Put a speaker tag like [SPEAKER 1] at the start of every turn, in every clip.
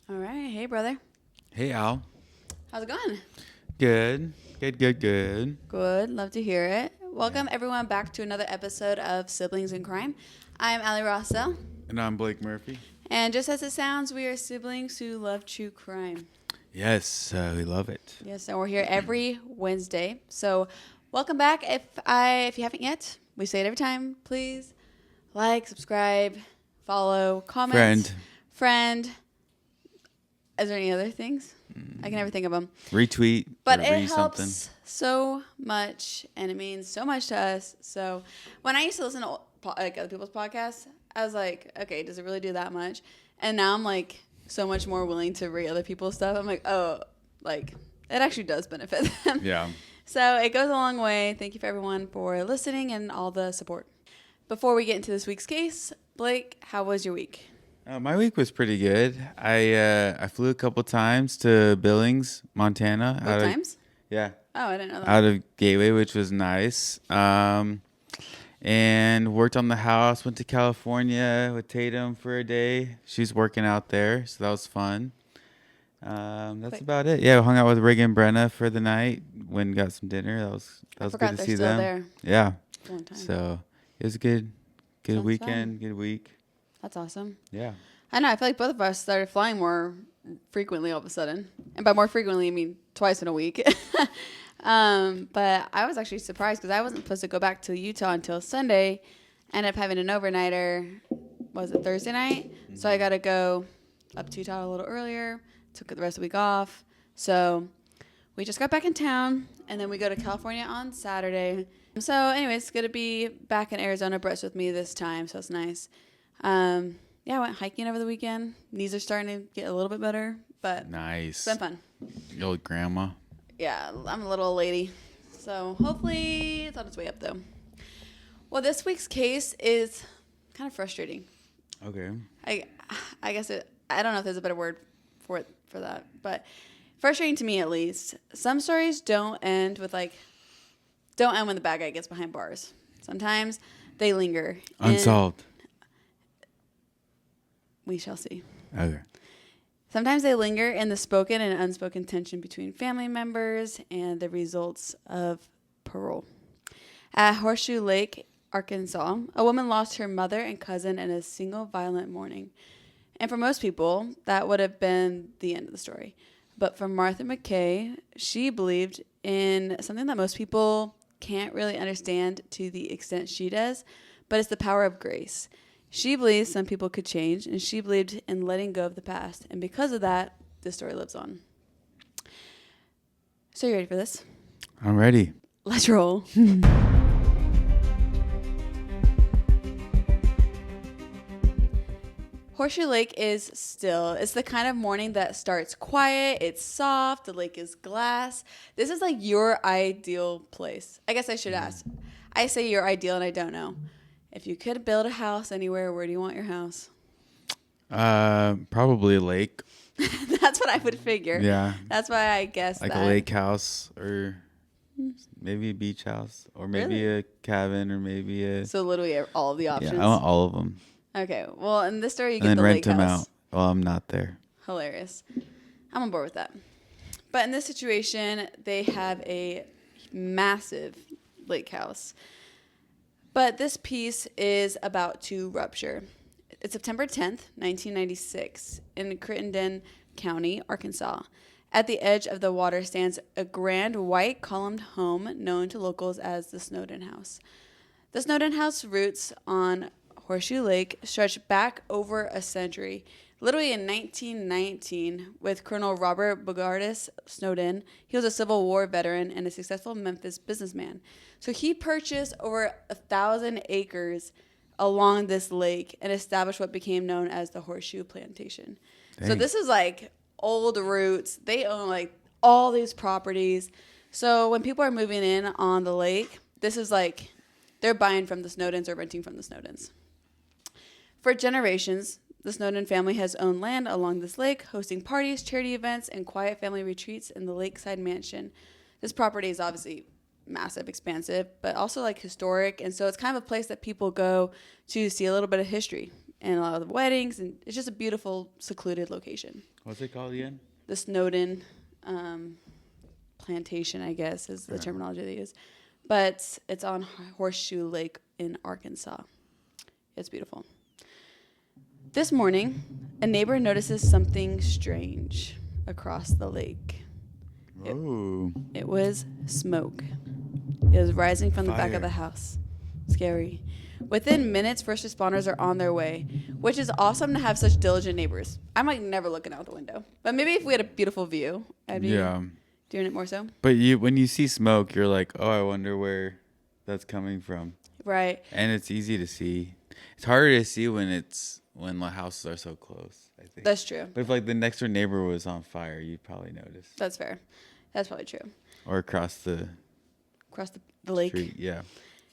[SPEAKER 1] All right. Hey, brother.
[SPEAKER 2] Hey, Al.
[SPEAKER 1] How's it going?
[SPEAKER 2] Good. Good.
[SPEAKER 1] Good. Love to hear it. Welcome, everyone, back to another episode of Siblings in Crime. I'm Allie Rossell.
[SPEAKER 2] And I'm Blake Murphy.
[SPEAKER 1] And just as it sounds, we are siblings who love true crime.
[SPEAKER 2] Yes, we love it.
[SPEAKER 1] Yes, and we're here every Wednesday. So welcome back. If you haven't yet, we say it every time. Please like, subscribe, follow, comment. Friend. Is there any other things? I can never think of them.
[SPEAKER 2] Retweet.
[SPEAKER 1] But it helps so much, and it means so much to us. So when I used to listen to other people's podcasts, I was like, okay, does it really do that much? And now I'm like so much more willing to rate other people's stuff. I'm like, oh, like it actually does benefit them.
[SPEAKER 2] Yeah.
[SPEAKER 1] So it goes a long way. Thank you for everyone for listening and all the support. Before we get into this week's case, Blake, how was your week?
[SPEAKER 2] My week was pretty good. I flew a couple times to Billings, Montana.
[SPEAKER 1] Both times?
[SPEAKER 2] Yeah.
[SPEAKER 1] Oh, I didn't know that.
[SPEAKER 2] Out of Gateway, which was nice. And worked on the house. Went to California with Tatum for a day. She's working out there, so that was fun. That's about it. Yeah, hung out with Rig and Brenna for the night. Went and got some dinner. That was good to see them.
[SPEAKER 1] There.
[SPEAKER 2] Yeah.
[SPEAKER 1] Long time.
[SPEAKER 2] So it was a good
[SPEAKER 1] Sounds
[SPEAKER 2] weekend,
[SPEAKER 1] fun.
[SPEAKER 2] good week.
[SPEAKER 1] That's awesome.
[SPEAKER 2] Yeah.
[SPEAKER 1] I know. I feel like both of us started flying more frequently all of a sudden. And by more frequently, I mean twice in a week. But I was actually surprised because I wasn't supposed to go back to Utah until Sunday. Ended up having an overnighter. Was it Thursday night? Mm-hmm. So I got to go up to Utah a little earlier. Took the rest of the week off. So we just got back in town. And then we go to California on Saturday. So anyways, it's going to be back in Arizona. Brett's with me this time. So it's nice. Yeah, I went hiking over the weekend. Knees are starting to get a little bit better, but
[SPEAKER 2] nice.
[SPEAKER 1] It's been fun.
[SPEAKER 2] Your old grandma.
[SPEAKER 1] Yeah, I'm a little old lady. So hopefully it's on its way up, though. Well, this week's case is kind of frustrating.
[SPEAKER 2] Okay.
[SPEAKER 1] I guess I don't know if there's a better word for that, but frustrating to me at least. Some stories don't end when the bad guy gets behind bars. Sometimes they linger.
[SPEAKER 2] Unsolved.
[SPEAKER 1] We shall see.
[SPEAKER 2] Okay.
[SPEAKER 1] Sometimes they linger in the spoken and unspoken tension between family members and the results of parole. At Horseshoe Lake, Arkansas, a woman lost her mother and cousin in a single violent morning. And for most people, that would have been the end of the story. But for Martha McKay, she believed in something that most people can't really understand to the extent she does, but it's the power of grace. She believes some people could change, and she believed in letting go of the past. And because of that, this story lives on. So you ready for this?
[SPEAKER 2] I'm ready.
[SPEAKER 1] Let's roll. Horseshoe Lake is still. It's the kind of morning that starts quiet. It's soft. The lake is glass. This is like your ideal place. I guess I should ask. I say your ideal, and I don't know. If you could build a house anywhere, where do you want your house?
[SPEAKER 2] Probably a lake.
[SPEAKER 1] That's what I would figure.
[SPEAKER 2] Yeah.
[SPEAKER 1] That's why I guess
[SPEAKER 2] like
[SPEAKER 1] that.
[SPEAKER 2] A lake house or maybe a beach house or maybe a cabin or maybe a...
[SPEAKER 1] So literally all of the options?
[SPEAKER 2] Yeah, I want all of them.
[SPEAKER 1] Okay. Well, in this story, you
[SPEAKER 2] and
[SPEAKER 1] get the lake house.
[SPEAKER 2] And then rent them out while I'm not there.
[SPEAKER 1] Hilarious. I'm on board with that. But in this situation, they have a massive lake house. But this piece is about to rupture. It's September 10th, 1996, in Crittenden County, Arkansas. At the edge of the water stands a grand white columned home known to locals as the Snowden House. The Snowden House roots on Horseshoe Lake stretch back over a century. Literally in 1919, with Colonel Robert Bogardus Snowden, he was a Civil War veteran and a successful Memphis businessman. So he purchased over 1,000 acres along this lake and established what became known as the Horseshoe Plantation. Dang. So this is like old roots. They own like all these properties. So when people are moving in on the lake, this is like they're buying from the Snowdens or renting from the Snowdens. For generations, the Snowden family has owned land along this lake, hosting parties, charity events, and quiet family retreats in the lakeside mansion. This property is obviously massive, expansive, but also like historic. And so it's kind of a place that people go to see a little bit of history. and a lot of the weddings, and it's just a beautiful, secluded location.
[SPEAKER 2] What's it called again?
[SPEAKER 1] The Snowden plantation, I guess, is the terminology they use. But it's on Horseshoe Lake in Arkansas. It's beautiful. This morning, a neighbor notices something strange across the lake. It was smoke. It was rising from the back of the house. Scary. Within minutes, first responders are on their way, which is awesome to have such diligent neighbors. I'm like never looking out the window. But maybe if we had a beautiful view, I'd be doing it more so.
[SPEAKER 2] But when you see smoke, you're like, oh, I wonder where that's coming from.
[SPEAKER 1] Right.
[SPEAKER 2] And it's easy to see. It's harder to see when the houses are so close, I think.
[SPEAKER 1] That's true.
[SPEAKER 2] But if like the next door neighbor was on fire, you'd probably notice.
[SPEAKER 1] That's fair. That's probably true.
[SPEAKER 2] Or across the
[SPEAKER 1] lake.
[SPEAKER 2] street, yeah.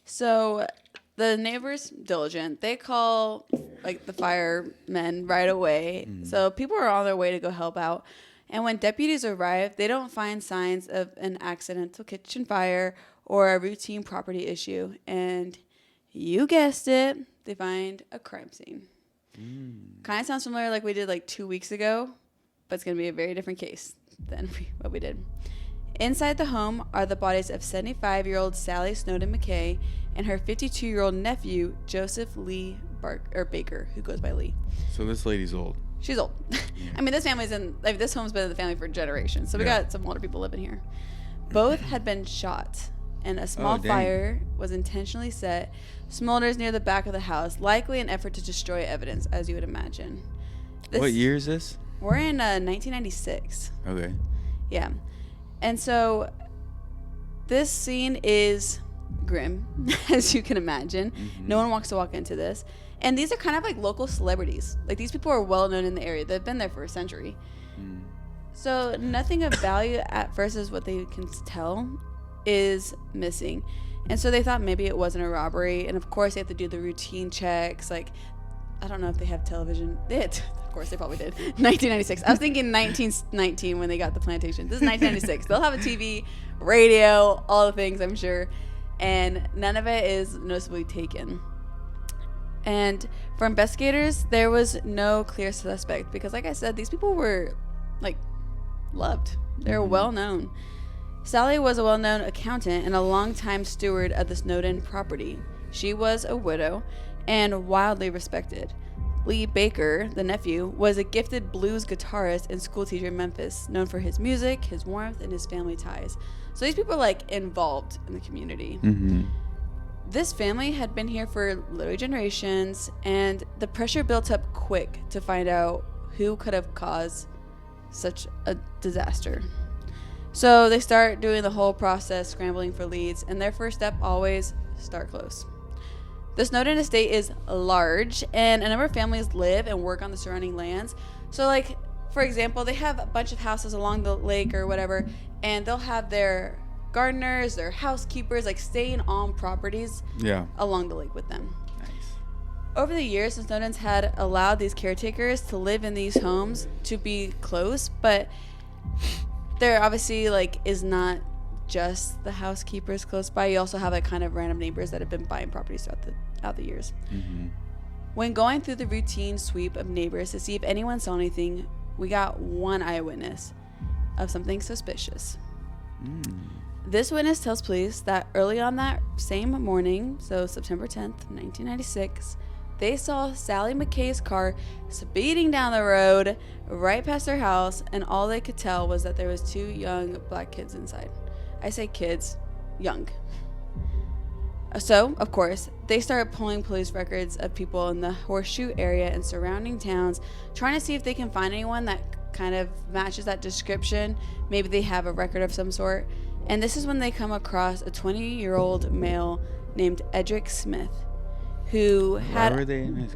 [SPEAKER 1] So the neighbors, diligent, they call like the firemen right away. So people are on their way to go help out. And when deputies arrive, they don't find signs of an accidental kitchen fire or a routine property issue. And you guessed it, they find a crime scene. Kind of sounds familiar like we did like 2 weeks ago, but it's going to be a very different case than what we did. Inside the home are the bodies of 75-year-old Sally Snowden McKay and her 52-year-old nephew, Joseph Lee Baker, who goes by Lee.
[SPEAKER 2] So this lady's old.
[SPEAKER 1] She's old. Yeah. I mean, this home's been in the family for generations, so we got some older people living here. Both had been shot, and a small fire was intentionally set, smolders near the back of the house, likely an effort to destroy evidence, as you would imagine.
[SPEAKER 2] What year is this?
[SPEAKER 1] We're in 1996.
[SPEAKER 2] Okay.
[SPEAKER 1] Yeah. And so this scene is grim, as you can imagine. No one wants to walk into this. And these are kind of like local celebrities. Like, these people are well known in the area. They've been there for a century. So nothing of value at first, is what they can tell, is missing. And so they thought maybe it wasn't a robbery. And of course they have to do the routine checks. Like, I don't know if they have television. Of course they probably did. 1996. I was thinking 1919 when they got the plantation. This is 1996. They'll have a TV, radio, all the things, I'm sure. And none of it is noticeably taken. And for investigators, there was no clear suspect because, like I said, these people were like loved. They were well known. Sally was a well-known accountant and a longtime steward of the Snowden property. She was a widow and wildly respected. Lee Baker, the nephew, was a gifted blues guitarist and schoolteacher in Memphis, known for his music, his warmth, and his family ties. So these people are like involved in the community. This family had been here for literally generations, and the pressure built up quick to find out who could have caused such a disaster. So they start doing the whole process, scrambling for leads, and their first step always start close. The Snowden estate is large, and a number of families live and work on the surrounding lands. So, like, for example, they have a bunch of houses along the lake or whatever, and they'll have their gardeners, their housekeepers, like, staying on properties along the lake with them.
[SPEAKER 2] Nice.
[SPEAKER 1] Over the years, the Snowdens had allowed these caretakers to live in these homes to be close, but there obviously, like, is not just the housekeepers close by. You also have like kind of random neighbors that have been buying properties throughout the years. When going through the routine sweep of neighbors to see if anyone saw anything, we got one eyewitness of something suspicious. This witness tells police that early on that same morning, so September 10th, 1996, they saw Sally McKay's car speeding down the road right past their house, and all they could tell was that there was 2 young black kids inside. I say kids, young. So, of course, they started pulling police records of people in the Horseshoe area and surrounding towns, trying to see if they can find anyone that kind of matches that description. Maybe they have a record of some sort. And this is when they come across a 20-year-old male named Edric Smith, who had...
[SPEAKER 2] Why were they in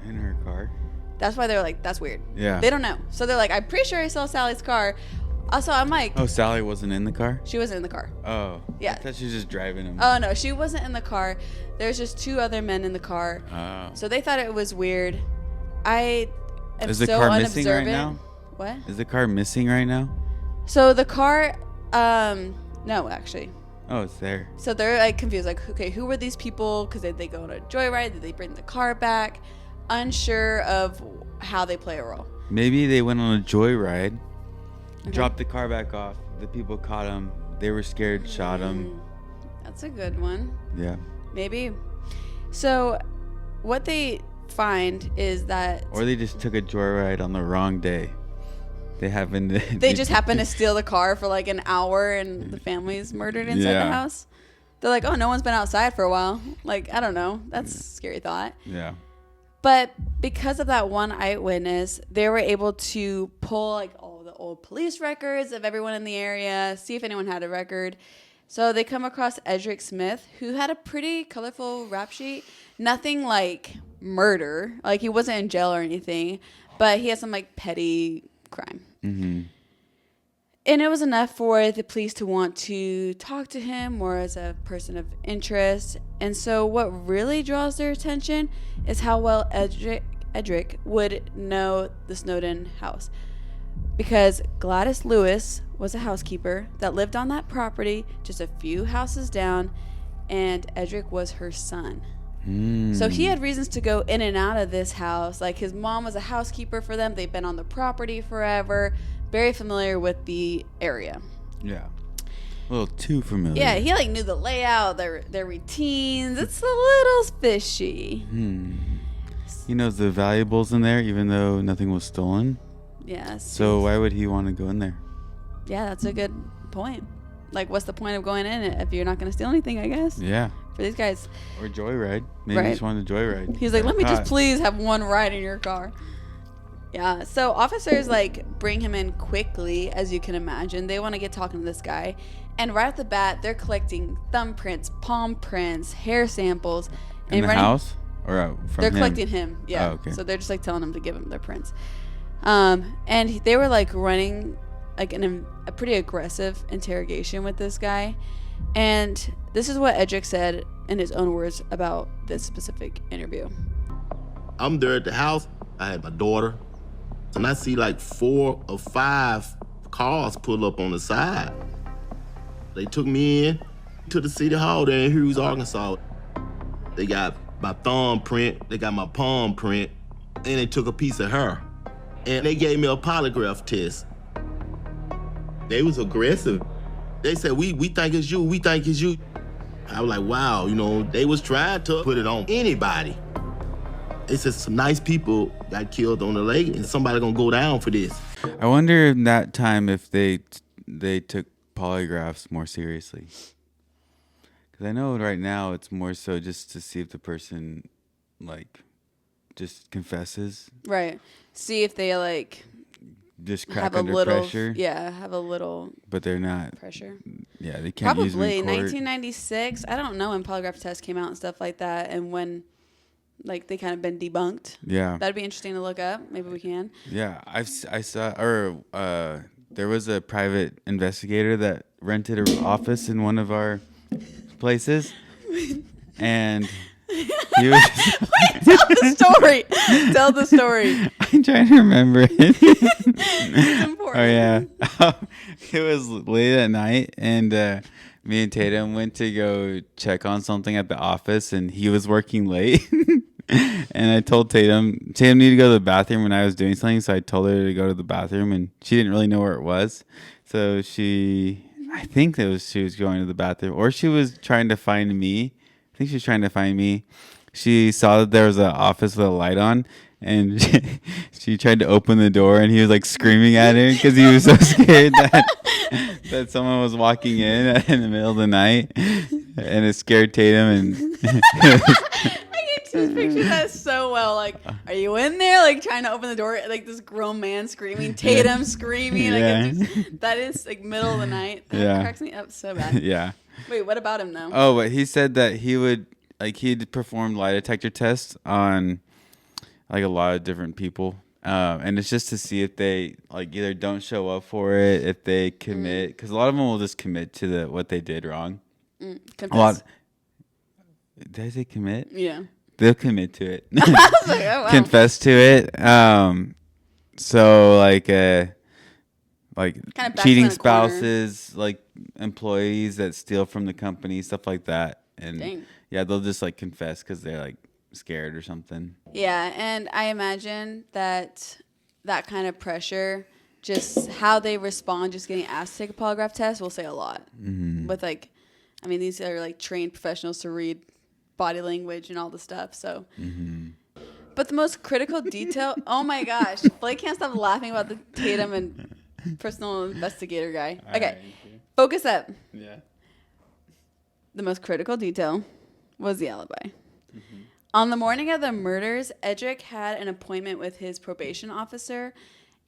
[SPEAKER 2] her car?
[SPEAKER 1] That's why they're like, that's weird.
[SPEAKER 2] Yeah.
[SPEAKER 1] They don't know. So they're like, I'm pretty sure I saw Sally's car. Also, I'm like...
[SPEAKER 2] Oh, Sally wasn't in the car?
[SPEAKER 1] She wasn't in the car.
[SPEAKER 2] Oh.
[SPEAKER 1] Yeah.
[SPEAKER 2] I thought she was just driving him.
[SPEAKER 1] Oh, no. She wasn't in the car. There's just 2 other men in the car.
[SPEAKER 2] Oh.
[SPEAKER 1] So they thought it was weird. I am
[SPEAKER 2] Is the
[SPEAKER 1] so
[SPEAKER 2] car
[SPEAKER 1] unobservant.
[SPEAKER 2] missing right now?
[SPEAKER 1] What?
[SPEAKER 2] Is the car missing right now?
[SPEAKER 1] So the car... no, actually.
[SPEAKER 2] Oh, it's there.
[SPEAKER 1] So they're like confused. Like, okay, who were these people? Because did they go on a joyride? Did they bring the car back? unsure of how they play a role.
[SPEAKER 2] Maybe they went on a joyride,
[SPEAKER 1] Okay.
[SPEAKER 2] dropped the car back off. The people caught him. They were scared, shot him.
[SPEAKER 1] That's a good one.
[SPEAKER 2] Yeah.
[SPEAKER 1] Maybe. So what they find is that...
[SPEAKER 2] Or they just took a joyride on the wrong day.
[SPEAKER 1] They just happened to steal the car for like an hour and the family's murdered inside the house. They're like, oh, no one's been outside for a while. Like, I don't know. That's a scary thought.
[SPEAKER 2] Yeah.
[SPEAKER 1] But because of that one eyewitness, they were able to pull like all the old police records of everyone in the area, see if anyone had a record. So they come across Edric Smith, who had a pretty colorful rap sheet. Nothing like murder. Like, he wasn't in jail or anything. But he had some like petty crime.
[SPEAKER 2] Mm-hmm.
[SPEAKER 1] And it was enough for the police to want to talk to him more as a person of interest. And so what really draws their attention is how well Edric would know the Snowden house. Because Gladys Lewis was a housekeeper that lived on that property just a few houses down, and Edric was her son. So he had reasons to go in and out of this house. Like, his mom was a housekeeper for them. They've been on the property forever. Very familiar with the area.
[SPEAKER 2] Yeah. A little too familiar.
[SPEAKER 1] Yeah, he like knew the layout, their routines. It's a little fishy.
[SPEAKER 2] He knows the valuables in there, even though nothing was stolen.
[SPEAKER 1] Yeah.
[SPEAKER 2] So why would he want to go in there?
[SPEAKER 1] Yeah, that's a good point. Like, what's the point of going in if you're not going to steal anything, I guess?
[SPEAKER 2] Yeah.
[SPEAKER 1] For these guys.
[SPEAKER 2] Or joyride. Maybe he just wanted a joyride.
[SPEAKER 1] He's like, let me just please have one ride in your car. Yeah, so officers like bring him in quickly, as you can imagine. They want to get talking to this guy. And right off the bat, they're collecting thumbprints, palm prints, hair samples.
[SPEAKER 2] In the house? Or from
[SPEAKER 1] They're
[SPEAKER 2] him?
[SPEAKER 1] Collecting him, yeah.
[SPEAKER 2] Oh, okay.
[SPEAKER 1] So they're just like telling him to give him their prints. And they were like running like a pretty aggressive interrogation with this guy. And this is what Edric said in his own words about this specific interview.
[SPEAKER 3] I'm there at the house. I had my daughter. And I see like 4 or 5 cars pull up on the side. They took me in to the city hall there in Hughes, Arkansas. They got my thumb print, they got my palm print, and they took a piece of her. And they gave me a polygraph test. They was aggressive. They said, we think it's you, we think it's you. I was like, wow, they was trying to put it on anybody. They said some nice people got killed on the lake, and somebody gonna go down for this.
[SPEAKER 2] I wonder in that time if they took polygraphs more seriously. Because I know right now it's more so just to see if the person like just confesses.
[SPEAKER 1] Right. See if they like
[SPEAKER 2] just crack
[SPEAKER 1] have
[SPEAKER 2] under
[SPEAKER 1] a little
[SPEAKER 2] pressure.
[SPEAKER 1] Yeah, have a little.
[SPEAKER 2] But they're not
[SPEAKER 1] pressure.
[SPEAKER 2] Yeah, they can't use them in court.
[SPEAKER 1] 1996. I don't know when polygraph tests came out and stuff like that, and when like they kind of been debunked.
[SPEAKER 2] Yeah,
[SPEAKER 1] that'd be interesting to look up. Maybe we can.
[SPEAKER 2] Yeah, I saw, or there was a private investigator that rented an office in one of our places, and he was.
[SPEAKER 1] Wait, tell the story. Tell the story.
[SPEAKER 2] I'm trying to remember it.
[SPEAKER 1] It's important.
[SPEAKER 2] Oh yeah, it was late at night, and me and Tatum went to go check on something at the office, and he was working late. And I told Tatum needed to go to the bathroom when I was doing something, so I told her to go to the bathroom, and she didn't really know where it was. So I think she was going to the bathroom, or she was trying to find me. I think she was trying to find me. She saw that there was an office with a light on, and she tried to open the door, and he was like screaming at her because he was so scared that someone was walking in the middle of the night, and it scared Tatum. And
[SPEAKER 1] I can just picture that so well. Like, are you in there? Like trying to open the door, like this grown man screaming, Tatum screaming. Like that is like middle of the night. That cracks me up so bad.
[SPEAKER 2] Yeah.
[SPEAKER 1] Wait, what about him though?
[SPEAKER 2] Oh, but he said that he'd performed lie detector tests on like a lot of different people. And it's just to see if they like either don't show up for it, if they commit, because a lot of them will just commit to what they did wrong.
[SPEAKER 1] Confess.
[SPEAKER 2] Did I say commit?
[SPEAKER 1] Yeah.
[SPEAKER 2] They'll commit to it.
[SPEAKER 1] I was like, oh, wow.
[SPEAKER 2] Confess to it. So like cheating spouses, like employees that steal from the company, stuff like that. And
[SPEAKER 1] Dang.
[SPEAKER 2] yeah, they'll just like confess because they're like scared or something.
[SPEAKER 1] Yeah, and I imagine that kind of pressure, just how they respond, just getting asked to take a polygraph test, will say a lot.
[SPEAKER 2] Mm-hmm.
[SPEAKER 1] With like, I mean, these are like trained professionals to read body language and all the stuff. So, but the most critical detail. Oh my gosh, Blake can't stop laughing about the Tatum and personal investigator guy. Okay, focus up.
[SPEAKER 2] Yeah.
[SPEAKER 1] The most critical detail was the alibi. On the morning of the murders, Edric had an appointment with his probation officer,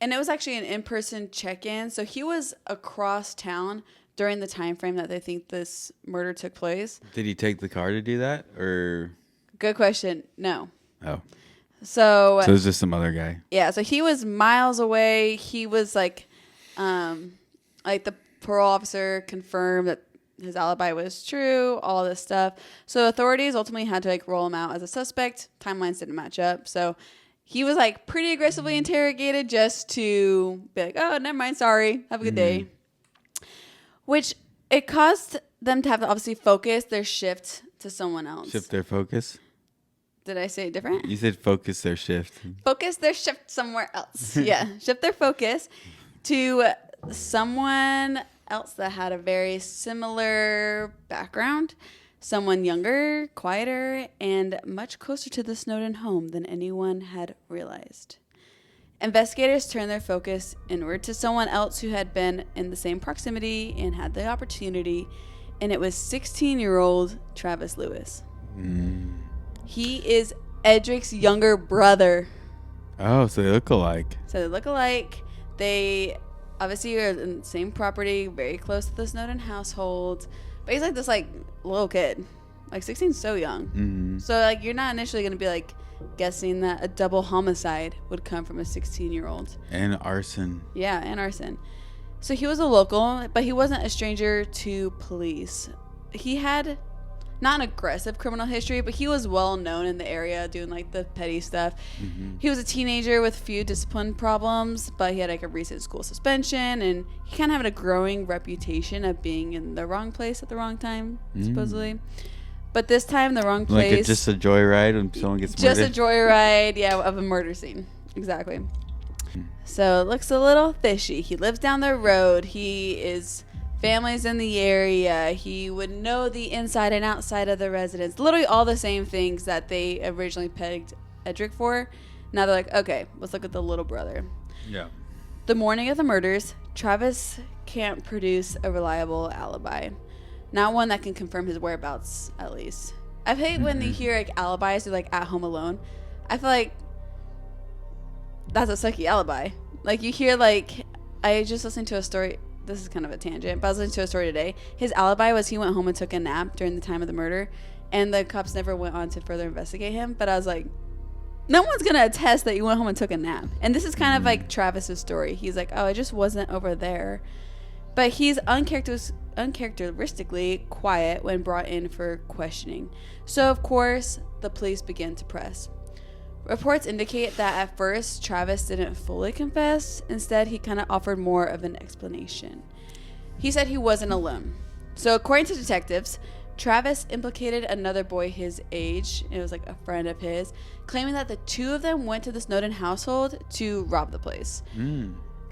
[SPEAKER 1] and it was actually an in-person check-in. So he was across town during the time frame that they think this murder took place.
[SPEAKER 2] Did he take the car to do that, or?
[SPEAKER 1] Good question. No.
[SPEAKER 2] Oh.
[SPEAKER 1] So
[SPEAKER 2] it was just some other guy.
[SPEAKER 1] Yeah. So he was miles away. He was like the parole officer confirmed that his alibi was true, all this stuff. So authorities ultimately had to like roll him out as a suspect. Timelines didn't match up. So he was like pretty aggressively interrogated just to be like, oh, never mind. Sorry. Have a good day. Which it caused them to have to obviously focus their shift to someone else.
[SPEAKER 2] Shift their focus?
[SPEAKER 1] Did I say it different?
[SPEAKER 2] You said focus their shift.
[SPEAKER 1] Focus their shift somewhere else. Yeah. Shift their focus to someone else that had a very similar background, someone younger, quieter, and much closer to the Snowden home than anyone had realized. Investigators turned their focus inward to someone else who had been in the same proximity and had the opportunity, and it was 16-year-old Travis Lewis. He is Edric's younger brother.
[SPEAKER 2] Oh, so they look alike.
[SPEAKER 1] So they look alike. They obviously are in the same property, very close to the Snowden household. But he's like this like little kid. Like 16 is so young. So like you're not initially going to be like guessing that a double homicide would come from a 16-year-old.
[SPEAKER 2] And arson.
[SPEAKER 1] Yeah, and arson. So he was a local, but he wasn't a stranger to police. He had not an aggressive criminal history, but he was well known in the area doing like the petty stuff. He was a teenager with few discipline problems, but he had like a recent school suspension, and he kind of had a growing reputation of being in the wrong place at the wrong time, supposedly. But this time, the wrong place.
[SPEAKER 2] Like just a joyride when someone gets murdered?
[SPEAKER 1] Just a joyride, yeah, of a murder scene. Exactly. So it looks a little fishy. He lives down the road. He is families in the area. He would know the inside and outside of the residence. Literally all the same things that they originally pegged Edric for. Now they're like, okay, let's look at the little brother.
[SPEAKER 2] Yeah.
[SPEAKER 1] The morning of the murders, Travis can't produce a reliable alibi. Not one that can confirm his whereabouts, at least. I hate when you hear like alibis or like at home alone. I feel like that's a sucky alibi. Like you hear like, I just listened to a story. This is kind of a tangent, but I was listening to a story today. His alibi was he went home and took a nap during the time of the murder, and the cops never went on to further investigate him. But I was like, no one's going to attest that you went home and took a nap. And this is kind of like Travis's story. He's like, oh, I just wasn't over there. But he's uncharacteristically quiet when brought in for questioning. So, of course, the police began to press. Reports indicate that at first, Travis didn't fully confess. Instead, he kind of offered more of an explanation. He said he wasn't alone. So, according to detectives, Travis implicated another boy his age, it was like a friend of his, claiming that the two of them went to the Snowden household to rob the place.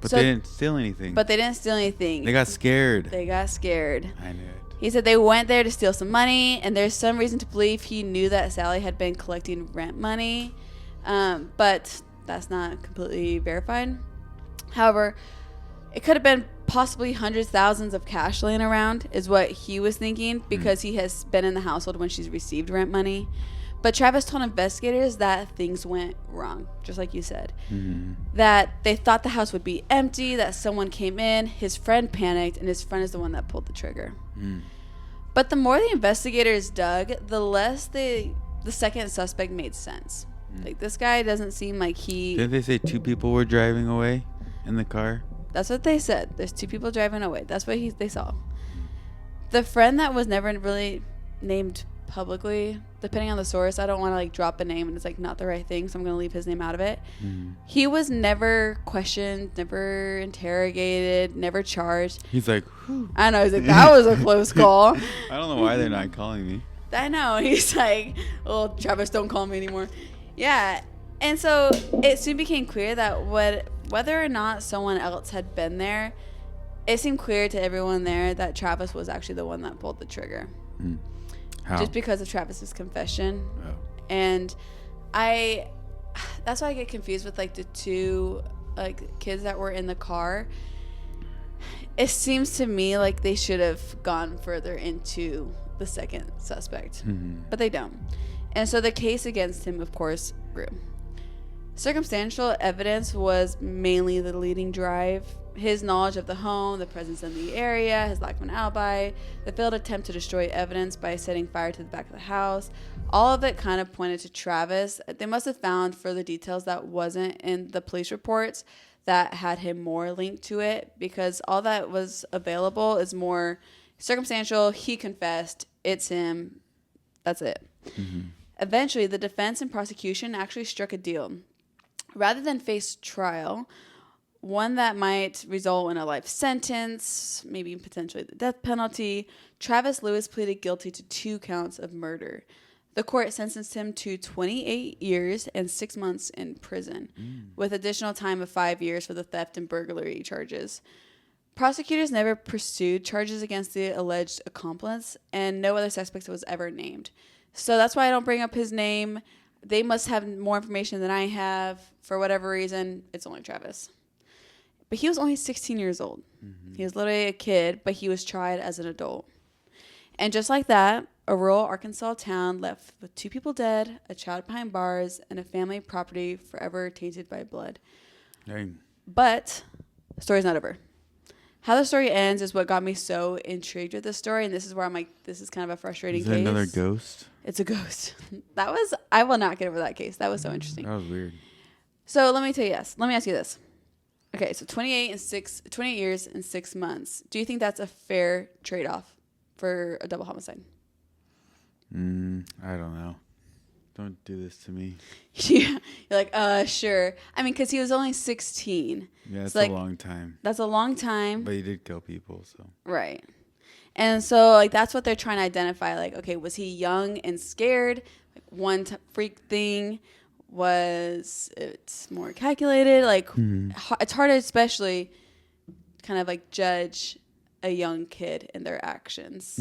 [SPEAKER 2] But they didn't steal anything.
[SPEAKER 1] But they didn't steal anything.
[SPEAKER 2] They got scared.
[SPEAKER 1] They got scared.
[SPEAKER 2] I knew it.
[SPEAKER 1] He said they went there to steal some money, and there's some reason to believe he knew that Sally had been collecting rent money. But that's not completely verified. However, it could have been possibly hundreds, thousands of cash laying around is what he was thinking, because he has been in the household when she's received rent money. But Travis told investigators that things went wrong, just like you said. That they thought the house would be empty, that someone came in, his friend panicked, and his friend is the one that pulled the trigger. But the more the investigators dug, the less the second suspect made sense. Like, this guy doesn't seem like he...
[SPEAKER 2] Didn't they say two people were driving away in the car?
[SPEAKER 1] That's what they said. There's two people driving away. That's what they saw. The friend that was never really named publicly, depending on the source, I don't want to like drop a name and it's like not the right thing, so I'm going to leave his name out of it. He was never questioned, never interrogated, never charged.
[SPEAKER 2] He's like,
[SPEAKER 1] whew. I know, he's like, that was a close call.
[SPEAKER 2] I don't know why they're not calling me.
[SPEAKER 1] I know. He's like, oh, Travis, don't call me anymore. Yeah. And so it soon became clear that whether or not someone else had been there, it seemed clear to everyone there that Travis was actually the one that pulled the trigger.
[SPEAKER 2] How?
[SPEAKER 1] Just because of Travis's confession.
[SPEAKER 2] Oh.
[SPEAKER 1] And that's why I get confused with like the two like kids that were in the car. It seems to me like they should have gone further into the second suspect, but they don't. And so the case against him, of course, grew. Circumstantial evidence was mainly the leading drive. His knowledge of the home, the presence in the area, his lack of an alibi, the failed attempt to destroy evidence by setting fire to the back of the house. All of it kind of pointed to Travis. They must have found further details that wasn't in the police reports that had him more linked to it, because all that was available is more circumstantial. He confessed. It's him. That's it. Eventually, the defense and prosecution actually struck a deal. Rather than face trial, one that might result in a life sentence, maybe potentially the death penalty, Travis Lewis pleaded guilty to 2 counts of murder. The court sentenced him to 28 years and 6 months in prison, with additional time of 5 years for the theft and burglary charges. Prosecutors never pursued charges against the alleged accomplice, and no other suspect was ever named. So that's why I don't bring up his name. They must have more information than I have. For whatever reason, it's only Travis. But he was only 16 years old. He was literally a kid, but he was tried as an adult. And just like that, a rural Arkansas town left with 2 people dead, a child behind bars, and a family property forever tainted by blood.
[SPEAKER 2] Dang.
[SPEAKER 1] But the story's not over. How the story ends is what got me so intrigued with this story, and this is where I'm like, this is kind of a frustrating
[SPEAKER 2] Is
[SPEAKER 1] case.
[SPEAKER 2] it another ghost?
[SPEAKER 1] It's a ghost. I will not get over that case. That was so interesting.
[SPEAKER 2] That was weird.
[SPEAKER 1] So let me ask you this. Okay, so 28 years and 6 months. Do you think that's a fair trade-off for a double homicide?
[SPEAKER 2] I don't know. Don't do this to me.
[SPEAKER 1] Yeah, you're like, sure. I mean, because he was only 16.
[SPEAKER 2] Yeah, it's
[SPEAKER 1] like,
[SPEAKER 2] a long time.
[SPEAKER 1] That's a long time.
[SPEAKER 2] But he did kill people, so.
[SPEAKER 1] Right. And so, like, that's what they're trying to identify. Like, okay, was he young and scared? Like, one freak thing? Was it more calculated? Like, it's hard to especially kind of, like, judge a young kid and their actions.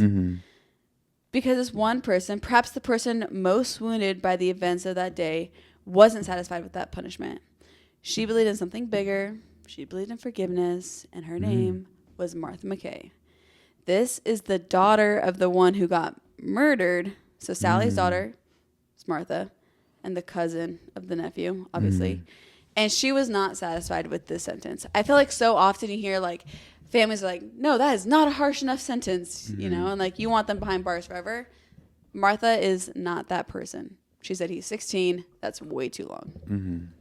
[SPEAKER 1] Because this one person, perhaps the person most wounded by the events of that day, wasn't satisfied with that punishment. She believed in something bigger. She believed in forgiveness, and her name was Martha McKay. This is the daughter of the one who got murdered. So Sally's daughter is Martha, and the cousin of the nephew, obviously. And she was not satisfied with this sentence. I feel like so often you hear, like, families are like, no, that is not a harsh enough sentence, you know, and like you want them behind bars forever. Martha is not that person. She said he's 16. That's way too long.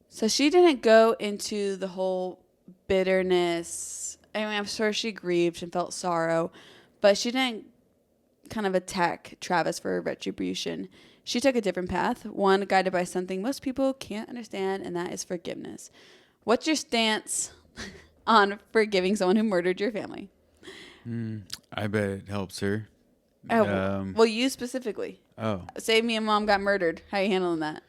[SPEAKER 1] So she didn't go into the whole bitterness. I mean, I'm sure she grieved and felt sorrow, but she didn't kind of attack Travis for retribution. She took a different path, one guided by something most people can't understand, and that is forgiveness. What's your stance on forgiving someone who murdered your family?
[SPEAKER 2] I bet it helps her.
[SPEAKER 1] Well, you specifically.
[SPEAKER 2] Oh.
[SPEAKER 1] Say me and mom got murdered. How are you handling that?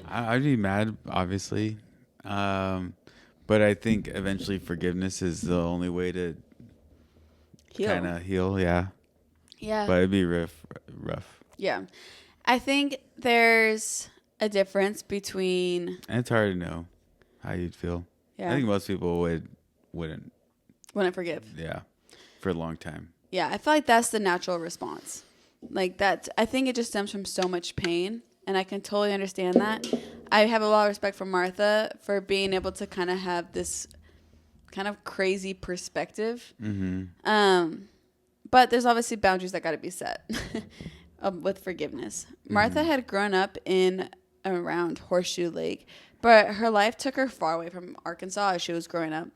[SPEAKER 2] I'd be mad, obviously. But I think eventually forgiveness is the only way to kind of heal. Yeah.
[SPEAKER 1] Yeah.
[SPEAKER 2] But it'd be rough.
[SPEAKER 1] Yeah. I think there's a difference between...
[SPEAKER 2] And it's hard to know how you'd feel.
[SPEAKER 1] Yeah.
[SPEAKER 2] I think most people wouldn't
[SPEAKER 1] forgive.
[SPEAKER 2] Yeah. For a long time.
[SPEAKER 1] Yeah. I feel like that's the natural response. Like that. I think it just stems from so much pain. And I can totally understand that. I have a lot of respect for Martha for being able to kind of have this kind of crazy perspective. But there's obviously boundaries that got to be set with forgiveness. Martha had grown up in around Horseshoe Lake, but her life took her far away from Arkansas as she was growing up.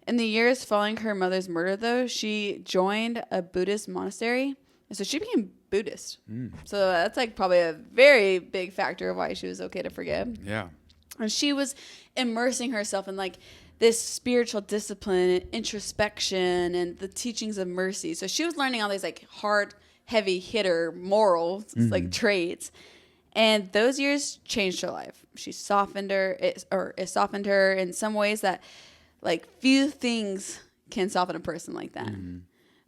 [SPEAKER 1] In the years following her mother's murder, though, she joined a Buddhist monastery. And so she became Buddhist. So that's like probably a very big factor of why she was okay to forgive.
[SPEAKER 2] Yeah.
[SPEAKER 1] And she was immersing herself in like this spiritual discipline and introspection and the teachings of mercy. So she was learning all these like hard heavy hitter morals, like traits. And those years changed her life. She softened her, it softened her in some ways that, like, few things can soften a person like that.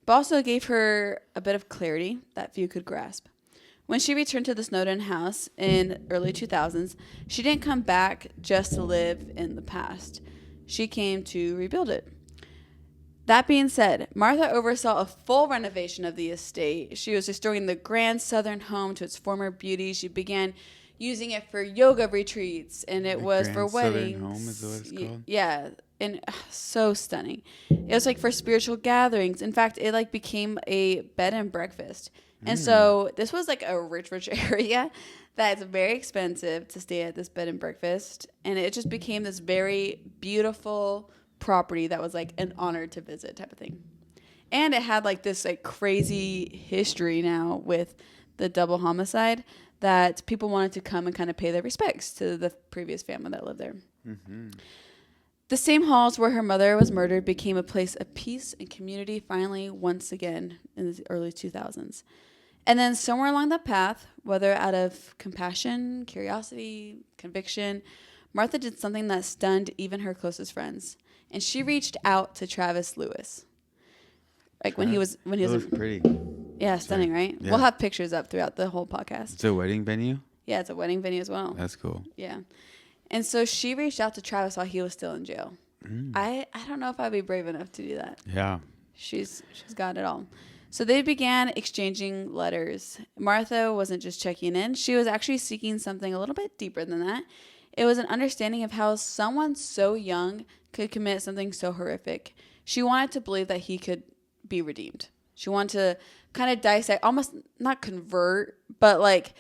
[SPEAKER 1] But also gave her a bit of clarity that few could grasp. When she returned to the Snowden house in early 2000s, she didn't come back just to live in the past. She came to rebuild it. That being said, Martha oversaw a full renovation of the estate. She was restoring the grand southern home to its former beauty. She began using it for yoga retreats, and it was for weddings.
[SPEAKER 2] Southern home is what it's called?
[SPEAKER 1] Yeah, and so stunning. It was like for spiritual gatherings. In fact, it like became a bed and breakfast. And so this was like a rich area that's very expensive to stay at this bed and breakfast. And it just became this very beautiful property that was like an honor to visit type of thing. And it had like this like crazy history now with the double homicide that people wanted to come and kind of pay their respects to the previous family that lived there. The same halls where her mother was murdered became a place of peace and community finally once again in the early 2000s. And then somewhere along that path, whether out of compassion, curiosity, conviction, Martha did something that stunned even her closest friends. And she reached out to Travis Lewis. Like when he was
[SPEAKER 2] pretty.
[SPEAKER 1] Yeah, stunning, right?
[SPEAKER 2] Yeah.
[SPEAKER 1] We'll have pictures up throughout the whole podcast.
[SPEAKER 2] It's a wedding venue?
[SPEAKER 1] Yeah, it's a wedding venue as well.
[SPEAKER 2] That's cool.
[SPEAKER 1] Yeah. And so she reached out to Travis while he was still in jail. I don't know if I'd be brave enough to do that.
[SPEAKER 2] Yeah.
[SPEAKER 1] She's got it all. So they began exchanging letters. Martha wasn't just checking in. She was actually seeking something a little bit deeper than that. It was an understanding of how someone so young could commit something so horrific. She wanted to believe that he could be redeemed. She wanted to kind of dissect, almost not convert, but like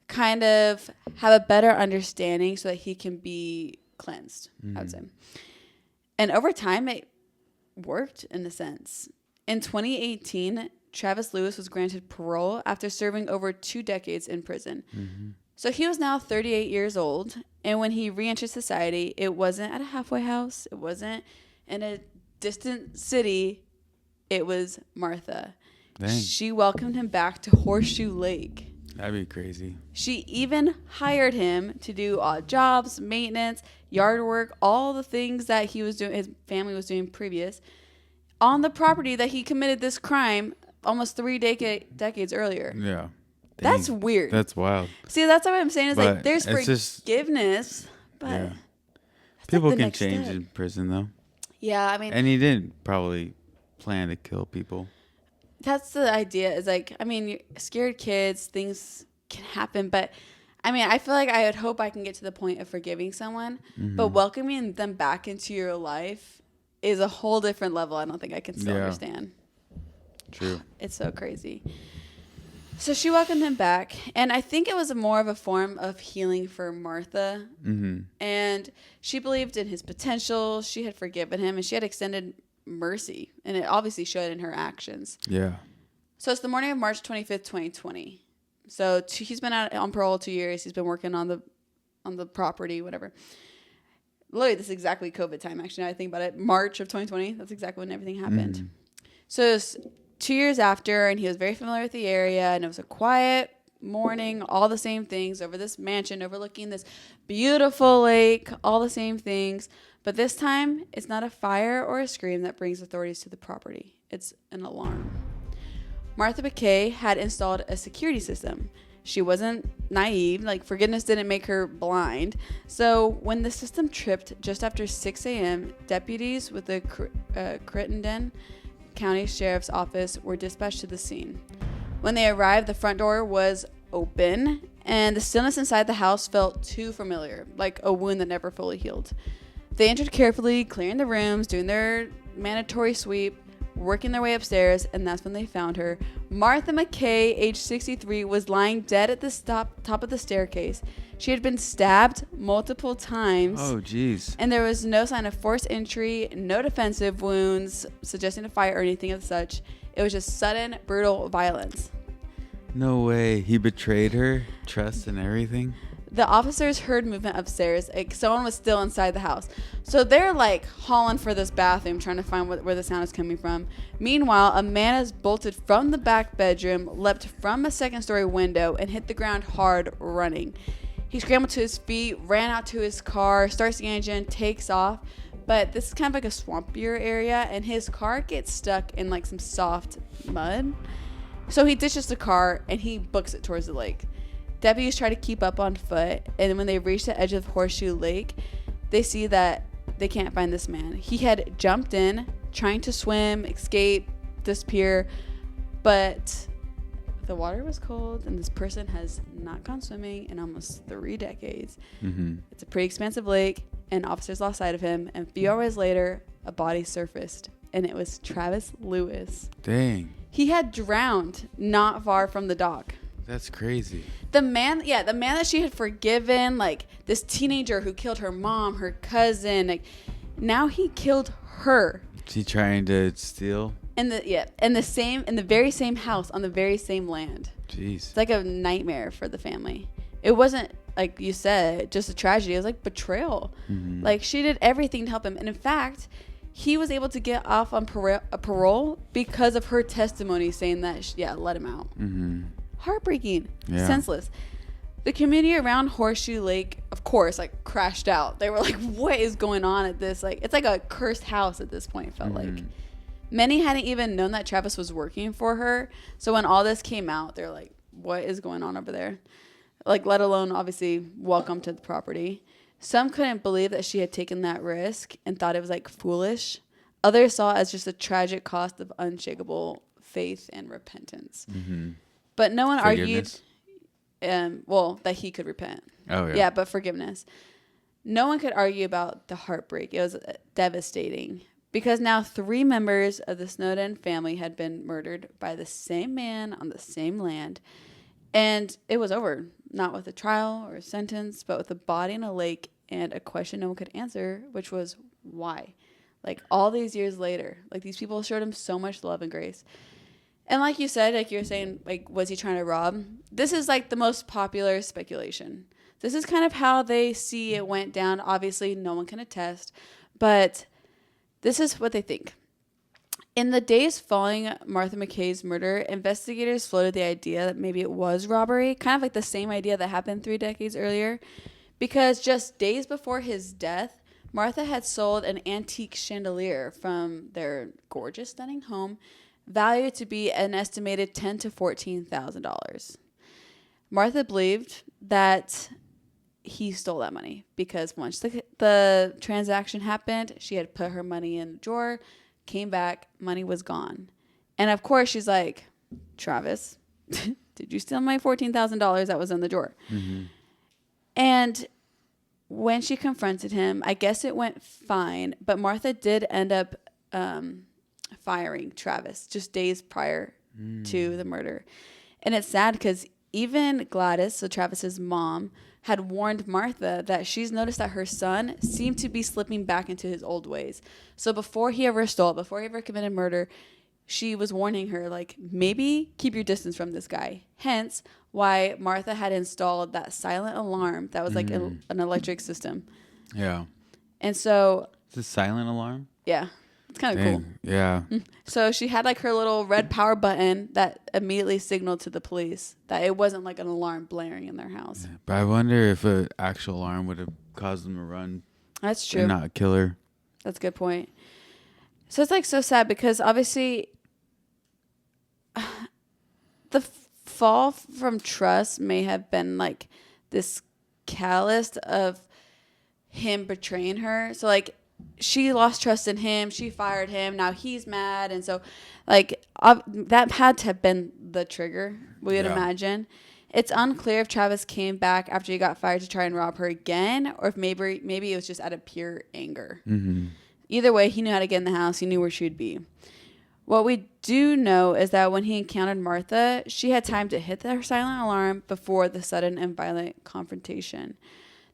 [SPEAKER 1] kind of have a better understanding so that he can be cleansed, I would say. And over time, it worked in a sense. In 2018, Travis Lewis was granted parole after serving over 2 decades in prison. So he was now 38 years old. And when he re-entered society, it wasn't at a halfway house. It wasn't in a distant city. It was Martha.
[SPEAKER 2] Dang.
[SPEAKER 1] She welcomed him back to Horseshoe Lake.
[SPEAKER 2] That'd be crazy.
[SPEAKER 1] She even hired him to do odd jobs, maintenance, yard work, all the things that he was doing, his family was doing previous, on the property that he committed this crime almost 3 decades earlier.
[SPEAKER 2] Yeah.
[SPEAKER 1] That's weird.
[SPEAKER 2] That's wild.
[SPEAKER 1] See, that's what I'm saying is
[SPEAKER 2] But
[SPEAKER 1] like there's forgiveness, but
[SPEAKER 2] Yeah.
[SPEAKER 1] that's
[SPEAKER 2] People
[SPEAKER 1] like the
[SPEAKER 2] can
[SPEAKER 1] next
[SPEAKER 2] change
[SPEAKER 1] step.
[SPEAKER 2] in prison, though.
[SPEAKER 1] Yeah, I mean,
[SPEAKER 2] And he didn't probably plan to kill people.
[SPEAKER 1] that's the idea. Is like, I mean, scared kids, things can happen, but I mean, I feel like I would hope I can get to the point of forgiving someone, but welcoming them back into your life is a whole different level. I don't think I can still understand.
[SPEAKER 2] True.
[SPEAKER 1] It's so crazy. So she welcomed him back, and I think it was more of a form of healing for Martha. And she believed in his potential. She had forgiven him, and she had extended mercy, and it obviously showed in her actions.
[SPEAKER 2] Yeah.
[SPEAKER 1] So it's the morning of March 25th, 2020. So he's been out on parole 2 years. He's been working on the property, whatever. Literally, this is exactly COVID time, actually, now I think about it. March of 2020, that's exactly when everything happened. So it was 2 years after, and he was very familiar with the area, and it was a quiet morning, all the same things, over this mansion, overlooking this beautiful lake, all the same things. But this time, it's not a fire or a scream that brings authorities to the property. It's an alarm. Martha McKay had installed a security system. She wasn't naive. Like, forgiveness didn't make her blind. So when the system tripped just after 6 a.m., deputies with the Crittenden County Sheriff's Office were dispatched to the scene. When they arrived, the front door was open, and the stillness inside the house felt too familiar, like a wound that never fully healed. They entered carefully, clearing the rooms, doing their mandatory sweep, working their way upstairs, and that's when they found her. Martha McKay, age 63, was lying dead at the top of the staircase. She had been stabbed multiple times.
[SPEAKER 2] Oh, jeez.
[SPEAKER 1] And there was no sign of forced entry, no defensive wounds, suggesting a fire or anything of such. It was just sudden, brutal violence.
[SPEAKER 2] No way. He betrayed her, trust and everything?
[SPEAKER 1] The officers heard movement upstairs. Like, someone was still inside the house. So they're like hauling for this bathroom, trying to find where the sound is coming from. Meanwhile, a man has bolted from the back bedroom, leapt from a second-story window, and hit the ground hard, running. He scrambled to his feet, ran out to his car, starts the engine, takes off. But this is kind of like a swampier area, and his car gets stuck in like some soft mud. So he ditches the car, and he books it towards the lake. Deputies try to keep up on foot, and when they reach the edge of Horseshoe Lake, they see that they can't find this man. He had jumped in, trying to swim, escape, disappear, but the water was cold, and this person has not gone swimming in almost 3 decades. Mm-hmm. It's a pretty expansive lake, and officers lost sight of him, and a few hours later, a body surfaced, and it was Travis Lewis.
[SPEAKER 2] Dang.
[SPEAKER 1] He had drowned not far from the dock.
[SPEAKER 2] That's crazy.
[SPEAKER 1] The man that she had forgiven, like this teenager who killed her mom, her cousin, like now he killed her.
[SPEAKER 2] Is he trying to steal?
[SPEAKER 1] In the very same house on the very same land.
[SPEAKER 2] Jeez.
[SPEAKER 1] It's like a nightmare for the family. It wasn't, like you said, just a tragedy. It was like betrayal. Mm-hmm. Like she did everything to help him. And in fact, he was able to get off on parole because of her testimony saying that, let him out. Mm-hmm. Heartbreaking. Yeah. Senseless. The community around Horseshoe Lake, of course, like crashed out. They were like, what is going on at this? Like, it's like a cursed house at this point, felt like. Many hadn't even known that Travis was working for her. So when all this came out, they're like, what is going on over there? Like, let alone, obviously, welcome to the property. Some couldn't believe that she had taken that risk and thought it was, like, foolish. Others saw it as just a tragic cost of unshakable faith and repentance. Mm-hmm. But no one argued, that he could repent.
[SPEAKER 2] Oh, yeah.
[SPEAKER 1] Yeah, but forgiveness. No one could argue about the heartbreak. It was devastating. Because now 3 members of the Snowden family had been murdered by the same man on the same land. And it was over. Not with a trial or a sentence, but with a body in a lake and a question no one could answer, which was why? Like all these years later, like these people showed him so much love and grace. And like you said, like you were saying, like, was he trying to rob? This is like the most popular speculation. This is kind of how they see it went down. Obviously, no one can attest, but this is what they think. In the days following Martha McKay's murder, investigators floated the idea that maybe it was robbery, kind of like the same idea that happened 3 decades earlier, because just days before his death, Martha had sold an antique chandelier from their gorgeous, stunning home, valued to be an estimated $10,000 to $14,000. Martha believed that he stole that money because once the transaction happened, she had put her money in a drawer, came back, money was gone. And of course, she's like, Travis, did you steal my $14,000 that was in the drawer? Mm-hmm. And when she confronted him, I guess it went fine, but Martha did end up firing Travis just days prior to the murder. And it's sad because even Gladys, so Travis's mom, had warned Martha that she's noticed that her son seemed to be slipping back into his old ways. So before he ever stole, before he ever committed murder, she was warning her, like, maybe keep your distance from this guy. Hence why Martha had installed that silent alarm that was like an electric system.
[SPEAKER 2] Yeah.
[SPEAKER 1] And so...
[SPEAKER 2] It's a silent alarm?
[SPEAKER 1] Yeah. It's kind of cool.
[SPEAKER 2] Yeah.
[SPEAKER 1] So she had like her little red power button that immediately signaled to the police that it wasn't like an alarm blaring in their house.
[SPEAKER 2] Yeah, but I wonder if an actual alarm would have caused them to run.
[SPEAKER 1] That's true.
[SPEAKER 2] And not kill her.
[SPEAKER 1] That's a good point. So it's like so sad because obviously the fall from trust may have been like this catalyst of him betraying her. So like she lost trust in him. She fired him. Now he's mad. And so like that had to have been the trigger, we would imagine. It's unclear if Travis came back after he got fired to try and rob her again, or if maybe it was just out of pure anger. Mm-hmm. Either way, he knew how to get in the house. He knew where she'd be. What we do know is that when he encountered Martha, she had time to hit her silent alarm before the sudden and violent confrontation.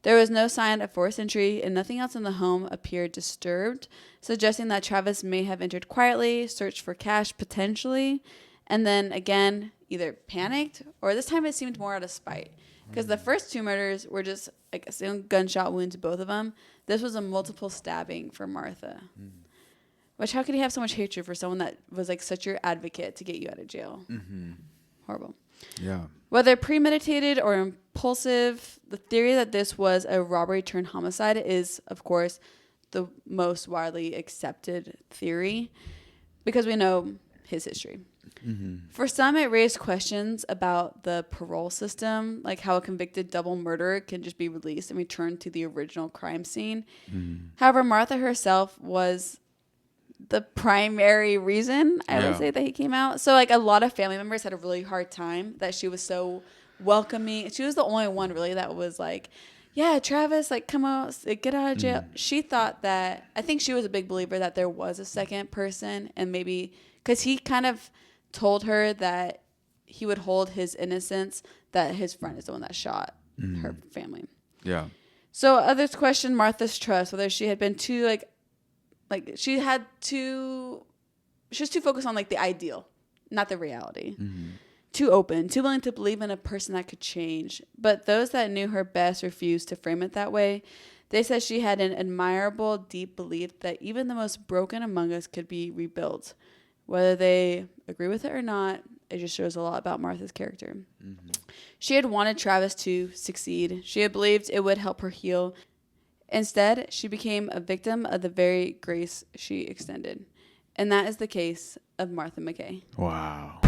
[SPEAKER 1] There was no sign of forced entry, and nothing else in the home appeared disturbed, suggesting that Travis may have entered quietly, searched for cash potentially, and then again either panicked or this time it seemed more out of spite. Because the first 2 murders were just like a single gunshot wound to both of them. This was a multiple stabbing for Martha. Which, how could he have so much hatred for someone that was like such your advocate to get you out of jail? Horrible.
[SPEAKER 2] Yeah.
[SPEAKER 1] Whether premeditated or impulsive, the theory that this was a robbery turned homicide is, of course, the most widely accepted theory because we know his history. For some, it raised questions about the parole system, like how a convicted double murderer can just be released and return to the original crime scene. However, Martha herself was the primary reason, I would say, that he came out. So, like, a lot of family members had a really hard time that she was so welcoming. She was the only one, really, that was like, yeah, Travis, like, come out, like, get out of jail. She thought that, I think she was a big believer that there was a second person, and maybe, because he kind of told her that he would hold his innocence, that his friend is the one that shot her family.
[SPEAKER 2] Yeah.
[SPEAKER 1] So others questioned Martha's trust, whether she had been too, she was too focused on, like, the ideal, not the reality. Too open, too willing to believe in a person that could change. But those that knew her best refused to frame it that way. They said she had an admirable, deep belief that even the most broken among us could be rebuilt. Whether they agree with it or not, it just shows a lot about Martha's character. She had wanted Travis to succeed. She had believed it would help her heal. Instead, she became a victim of the very grace she extended. And that is the case of Martha McKay.
[SPEAKER 2] Wow.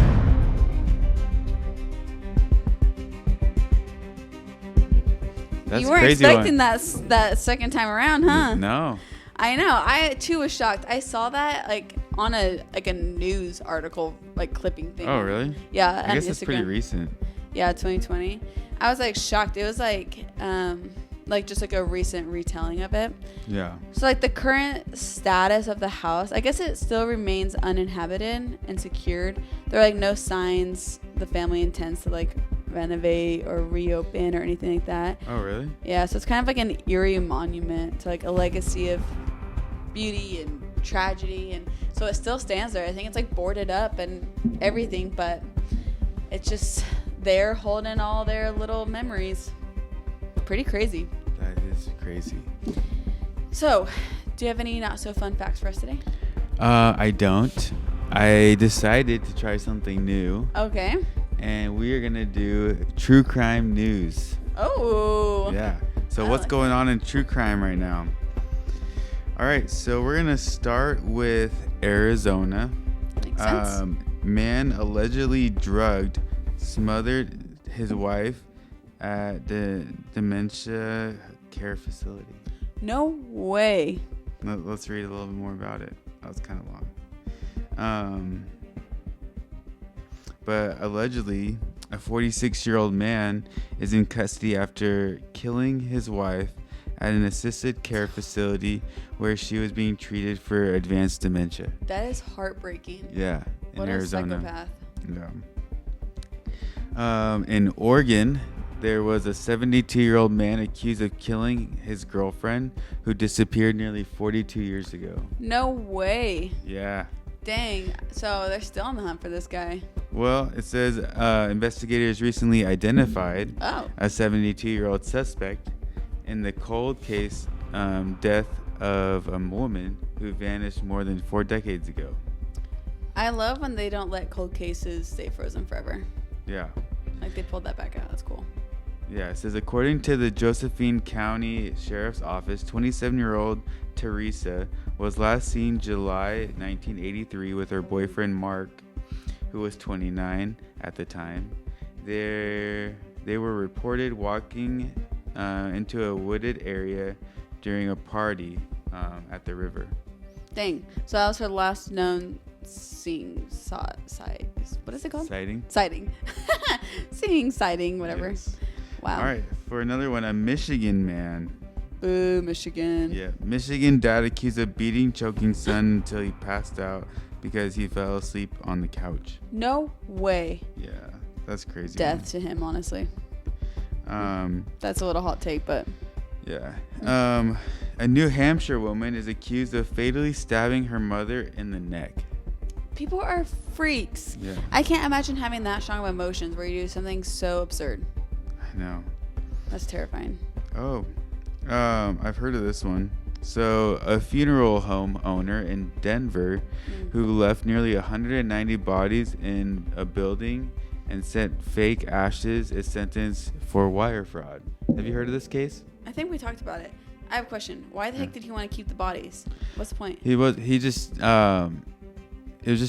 [SPEAKER 2] That's
[SPEAKER 1] you weren't
[SPEAKER 2] crazy
[SPEAKER 1] expecting that second time around, huh?
[SPEAKER 2] No.
[SPEAKER 1] I know. I too was shocked. I saw that like on a news article, like clipping thing.
[SPEAKER 2] Oh, really?
[SPEAKER 1] Yeah.
[SPEAKER 2] I guess it's pretty recent.
[SPEAKER 1] Yeah, 2020. I was like shocked. It was like just like a recent retelling of it.
[SPEAKER 2] Yeah.
[SPEAKER 1] So like the current status of the house, I guess it still remains uninhabited and secured. There are like no signs the family intends to like renovate or reopen or anything like that.
[SPEAKER 2] Oh, really?
[SPEAKER 1] Yeah, so it's kind of like an eerie monument to like a legacy of beauty and tragedy, and so it still stands there. I think it's like boarded up and everything, but it's just there holding all their little memories. Pretty crazy.
[SPEAKER 2] That is crazy.
[SPEAKER 1] So, do you have any not so fun facts for us today?
[SPEAKER 2] I don't. I decided to try something new.
[SPEAKER 1] Okay.
[SPEAKER 2] And we are going to do true crime news.
[SPEAKER 1] Oh.
[SPEAKER 2] Yeah. So what's going on in true crime right now? All right. So we're going to start with Arizona.
[SPEAKER 1] Makes sense.
[SPEAKER 2] Man allegedly smothered his wife at the dementia care facility.
[SPEAKER 1] No way.
[SPEAKER 2] Let's read a little bit more about it. That was kind of long. But allegedly, a 46-year-old man is in custody after killing his wife at an assisted care facility where she was being treated for advanced dementia.
[SPEAKER 1] That is heartbreaking.
[SPEAKER 2] Yeah, in Arizona.
[SPEAKER 1] What a psychopath.
[SPEAKER 2] Yeah. In Oregon, there was a 72-year-old man accused of killing his girlfriend who disappeared nearly 42 years ago.
[SPEAKER 1] No way.
[SPEAKER 2] Yeah.
[SPEAKER 1] Dang. So they're still on the hunt for this guy.
[SPEAKER 2] Well, it says investigators recently identified
[SPEAKER 1] a
[SPEAKER 2] 72-year-old suspect in the cold case death of a woman who vanished more than 4 decades ago.
[SPEAKER 1] I love when they don't let cold cases stay frozen forever.
[SPEAKER 2] Yeah.
[SPEAKER 1] Like they pulled that back out. That's cool.
[SPEAKER 2] Yeah, it says according to the Josephine County Sheriff's Office, 27-year-old Teresa was last seen July 1983 with her boyfriend Mark, who was 29 at the time. They were reported walking into a wooded area during a party at the river.
[SPEAKER 1] Dang. So that was her last known what is it called?
[SPEAKER 2] Sighting.
[SPEAKER 1] Sighting, whatever.
[SPEAKER 2] Yes.
[SPEAKER 1] Wow.
[SPEAKER 2] All right, for another one, a Michigan man.
[SPEAKER 1] Boo, Michigan.
[SPEAKER 2] Yeah, Michigan dad accused of beating, choking son until he passed out because he fell asleep on the couch.
[SPEAKER 1] No way.
[SPEAKER 2] Yeah, that's crazy.
[SPEAKER 1] Death to him, honestly. That's a little hot take, but.
[SPEAKER 2] Yeah. A New Hampshire woman is accused of fatally stabbing her mother in the neck.
[SPEAKER 1] People are freaks.
[SPEAKER 2] Yeah.
[SPEAKER 1] I can't imagine having that strong of emotions where you do something so absurd.
[SPEAKER 2] No.
[SPEAKER 1] That's terrifying.
[SPEAKER 2] Oh, I've heard of this one. So, a funeral home owner in Denver who left nearly 190 bodies in a building and sent fake ashes is sentenced for wire fraud. Have you heard of this case?
[SPEAKER 1] I think we talked about it. I have a question. Why the heck did he want to keep the bodies? What's the point?
[SPEAKER 2] It was just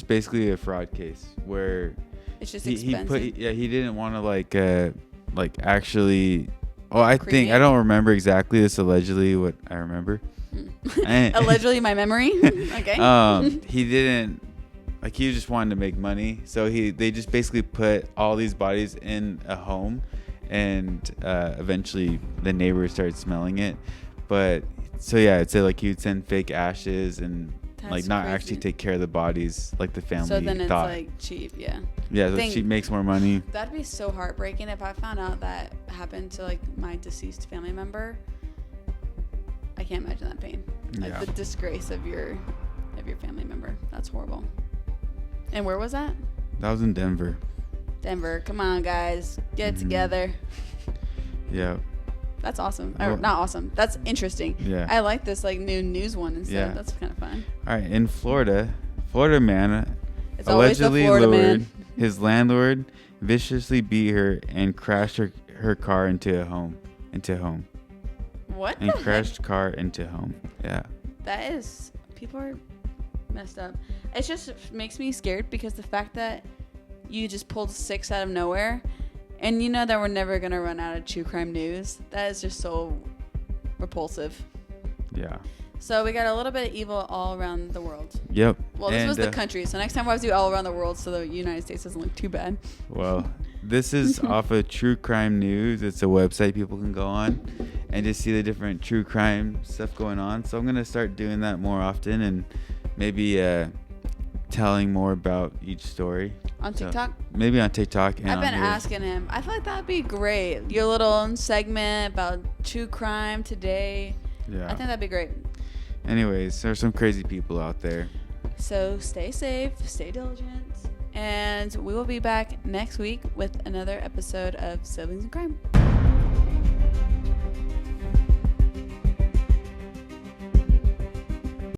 [SPEAKER 2] basically a fraud case where
[SPEAKER 1] It's just expensive.
[SPEAKER 2] he didn't want to like actually. Oh, I think I
[SPEAKER 1] Cremate?
[SPEAKER 2] don't remember exactly. This allegedly what I remember.
[SPEAKER 1] Allegedly, my memory. Okay.
[SPEAKER 2] He didn't like. He just wanted to make money, so they just basically put all these bodies in a home, and eventually the neighbors started smelling it. But so yeah, it said like he would send fake ashes and
[SPEAKER 1] That's
[SPEAKER 2] not
[SPEAKER 1] crazy.
[SPEAKER 2] actually take care of the bodies like the family
[SPEAKER 1] So then it's
[SPEAKER 2] thought.
[SPEAKER 1] like cheap, yeah.
[SPEAKER 2] Yeah, so she makes more money.
[SPEAKER 1] That'd be so heartbreaking if I found out that happened to like my deceased family member. I can't imagine that pain. Like
[SPEAKER 2] Yeah.
[SPEAKER 1] the disgrace of your family member. That's horrible. And where was that?
[SPEAKER 2] That was in Denver.
[SPEAKER 1] Denver. Come on, guys, get it together.
[SPEAKER 2] Yeah.
[SPEAKER 1] That's awesome.
[SPEAKER 2] Oh.
[SPEAKER 1] Or not awesome. That's interesting.
[SPEAKER 2] Yeah.
[SPEAKER 1] I like this like new news one instead.
[SPEAKER 2] Yeah.
[SPEAKER 1] That's kind of fun.
[SPEAKER 2] All right, in Florida man
[SPEAKER 1] It's always the
[SPEAKER 2] allegedly
[SPEAKER 1] Florida
[SPEAKER 2] lured
[SPEAKER 1] man.
[SPEAKER 2] his landlord, viciously beat her, and crashed her car into a home.
[SPEAKER 1] What?
[SPEAKER 2] And
[SPEAKER 1] the
[SPEAKER 2] crashed car into home. Yeah.
[SPEAKER 1] That is, people are messed up. It just makes me scared because the fact that you just pulled 6 out of nowhere, and you know that we're never gonna run out of true crime news. That is just so repulsive.
[SPEAKER 2] Yeah.
[SPEAKER 1] So we got a little bit of evil all around the world.
[SPEAKER 2] Yep.
[SPEAKER 1] Well, this
[SPEAKER 2] And,
[SPEAKER 1] was the country, so next time we'll have to do all around the world so the United States doesn't look too bad.
[SPEAKER 2] Well, this is off of True Crime News. It's a website people can go on and just see the different true crime stuff going on. So I'm going to start doing that more often and maybe telling more about each story.
[SPEAKER 1] On TikTok?
[SPEAKER 2] Maybe on TikTok. And
[SPEAKER 1] I've been
[SPEAKER 2] on here.
[SPEAKER 1] asking him. I feel like that'd be great. Your little segment about true crime today.
[SPEAKER 2] Yeah.
[SPEAKER 1] I think that'd be great.
[SPEAKER 2] Anyways, there's some crazy people out there.
[SPEAKER 1] So stay safe, stay diligent, and we will be back next week with another episode of Siblings in Crime.